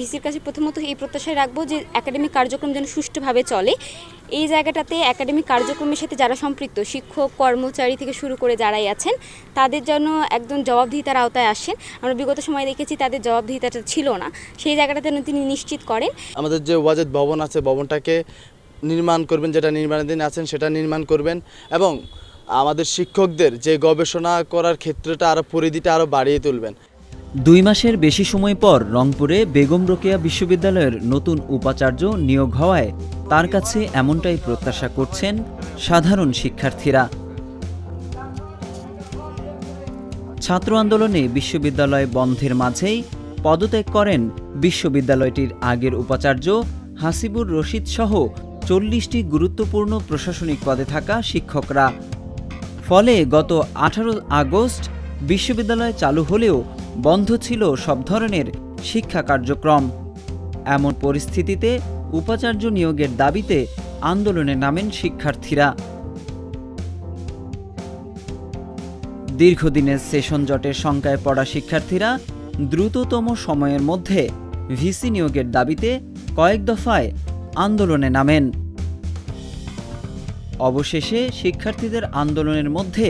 ভিসির কাছে প্রথমত এই প্রত্যাশায় রাখবো যে একাডেমিক কার্যক্রম যেন সুষ্ঠুভাবে চলে। এই জায়গাটাতে একাডেমিক কার্যক্রমের সাথে যারা সম্পৃক্ত শিক্ষক কর্মচারী থেকে শুরু করে যারাই আছেন তাদের জন্য একদম জবাবদিহিতার আওতায় আসেন। আমরা বিগত সময়ে দেখেছি তাদের জবাবদিহিতাটা ছিল না, সেই জায়গাটাতে তিনি নিশ্চিত করেন। আমাদের যে ওয়াজেদ ভবন আছে ভবনটাকে নির্মাণ করবেন, যেটা নির্মাণাধীন আছেন সেটা নির্মাণ করবেন এবং আমাদের শিক্ষকদের যে গবেষণা করার ক্ষেত্রটা আরও পরিধিটা আরও বাড়িয়ে তুলবেন। 2 মাসের বেশি সময় পর রংপুরে বেগম রোকেয়া বিশ্ববিদ্যালয়ের নতুন উপাচার্য নিয়োগ হওয়ায় তার কাছে এমনটাই প্রত্যাশা করছেন সাধারণ শিক্ষার্থীরা। ছাত্র আন্দোলনে বিশ্ববিদ্যালয় বন্ধের মাঝেই পদত্যাগ করেন বিশ্ববিদ্যালয়টির আগের উপাচার্য হাসিবুর রশিদ সহ 40টি গুরুত্বপূর্ণ প্রশাসনিক পদে থাকা শিক্ষকরা। ফলে গত 18 আগস্ট বিশ্ববিদ্যালয় চালু হলেও বন্ধ ছিল সব ধরনের শিক্ষা কার্যক্রম। এমন পরিস্থিতিতে উপাচার্য নিয়োগের দাবিতে আন্দোলনে নামেন শিক্ষার্থীরা। দীর্ঘদিনের সেশন জটের শঙ্কায় পড়া শিক্ষার্থীরা দ্রুততম সময়ের মধ্যে ভিসি নিয়োগের দাবিতে কয়েক দফায় আন্দোলনে নামেন। অবশেষে শিক্ষার্থীদের আন্দোলনের মধ্যে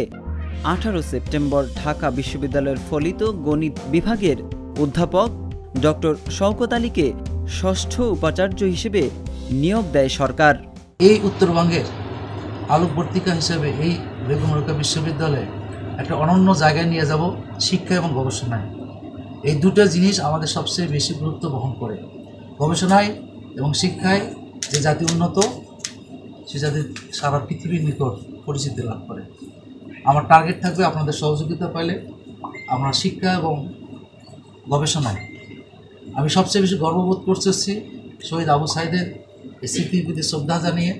18 সেপ্টেম্বর ঢাকা বিশ্ববিদ্যালয়ের ফলিত গণিত বিভাগের অধ্যাপক ডক্টর শওকত আলীকে ষষ্ঠ উপাচার্য হিসেবে নিয়োগ দেয় সরকার। এই উত্তরবঙ্গের আলোকবর্তিকা হিসেবে এই বেগম রোকেয়া বিশ্ববিদ্যালয়ে একটা অনন্য জায়গায় নিয়ে যাব শিক্ষা এবং গবেষণায়। এই দুটো জিনিস আমাদের সবচেয়ে বেশি গুরুত্ব বহন করে। গবেষণায় এবং শিক্ষায় যে জাতি উন্নত সে জাতি সারা পৃথিবীর নিকট পরিচিতি লাভ করে। আমার টার্গেট থাকবে আপনাদের সহযোগিতা পাইলে আমরা শিক্ষা এবং গবেষণায় আমি সবচেয়ে বেশি গর্ববোধ করতেছি শহীদ আবু সাইদের এই স্মৃতির প্রতি শ্রদ্ধা জানিয়ে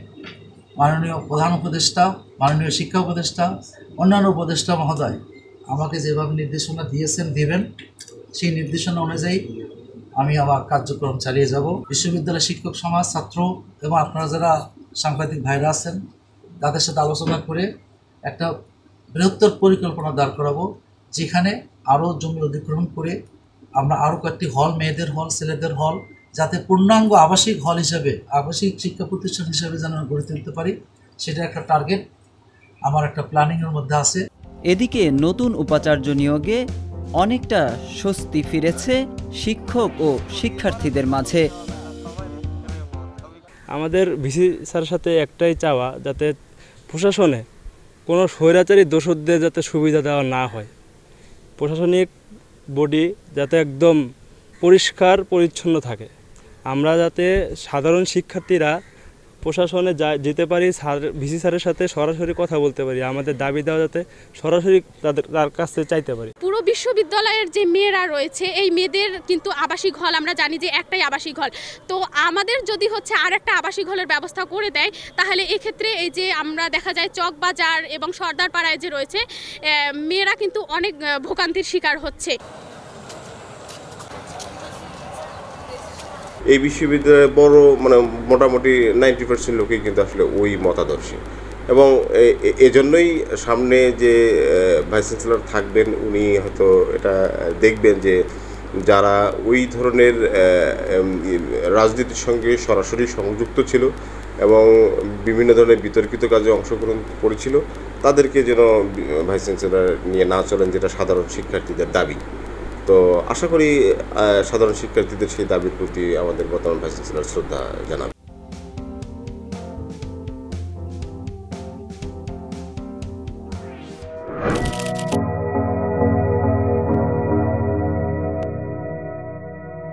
মাননীয় প্রধান উপদেষ্টা, মাননীয় শিক্ষা উপদেষ্টা, অন্যান্য উপদেষ্টা মহোদয় আমাকে যেভাবে নির্দেশনা দিয়েছেন দেবেন, সেই নির্দেশনা অনুযায়ী আমি আমার কার্যক্রম চালিয়ে যাব। বিশ্ববিদ্যালয়ের শিক্ষক সমাজ, ছাত্র এবং আপনারা যারা সাংবাদিক ভাইরা আছেন তাদের সাথে আলোচনা করে একটা বৃহত্তর পরিকল্পনা দাঁড় করাবো, যেখানে আরও জমি অধিগ্রহণ করে আমরা আরও কয়েকটি হল, মেয়েদের হল, ছেলেদের হল, যাতে পূর্ণাঙ্গ আবাসিক হল হিসেবে, আবাসিক শিক্ষা প্রতিষ্ঠান হিসেবে যেন গড়ে তুলতে পারি, সেটা একটা টার্গেট আমার একটা প্ল্যানিংয়ের মধ্যে আছে। এদিকে নতুন উপাচার্য নিয়োগে অনেকটা স্বস্তি ফিরেছে শিক্ষক ও শিক্ষার্থীদের মাঝে। আমাদের ভিসি স্যারের সাথে একটাই চাওয়া, যাতে প্রশাসনে কোনো স্বৈরাচারী দোষদের যাতে সুবিধা দেওয়া না হয়, প্রশাসনিক বডি যাতে একদম পরিষ্কার পরিচ্ছন্ন থাকে। আমরা যাতে সাধারণ শিক্ষার্থীরা প্রশাসনে যেতে পারি, ভিসি স্যারের সাথে সরাসরি কথা বলতে পারি, আমাদের দাবি দেওয়া যাতে সরাসরি তার কাছে চাইতে পারি। পুরো বিশ্ববিদ্যালয়ের যে মেয়েরা রয়েছে এই মেয়েদের কিন্তু আবাসিক হল আমরা জানি যে একটাই আবাসিক হল, তো আমাদের যদি হচ্ছে আর একটা আবাসিক হলের ব্যবস্থা করে দেয় তাহলে এক্ষেত্রে এই যে আমরা দেখা যায় চকবাজার এবং সর্দারপাড়ায় যে রয়েছে মেয়েরা কিন্তু অনেক ভোগান্তির শিকার হচ্ছে। এই বিশ্ববিদ্যালয়ে বড় মোটামুটি 90% লোকই কিন্তু আসলে ওই মতাদর্শী এবং এজন্যই সামনে যে ভাইস চ্যান্সেলর থাকবেন উনি হয়তো এটা দেখবেন যে যারা ওই ধরনের রাজনীতির সঙ্গে সরাসরি সংযুক্ত ছিল এবং বিভিন্ন ধরনের বিতর্কিত কাজে অংশগ্রহণ করেছিল তাদেরকে যেন ভাইস চ্যান্সেলর নিয়ে না চলেন, যেটা সাধারণ শিক্ষার্থীদের দাবি। তো আশা করি সাধারণ শিক্ষার্থীদের সেই দাবির প্রতি আমাদের বর্তমান ভাইস চ্যান্সেলর শ্রদ্ধা জানাবেন।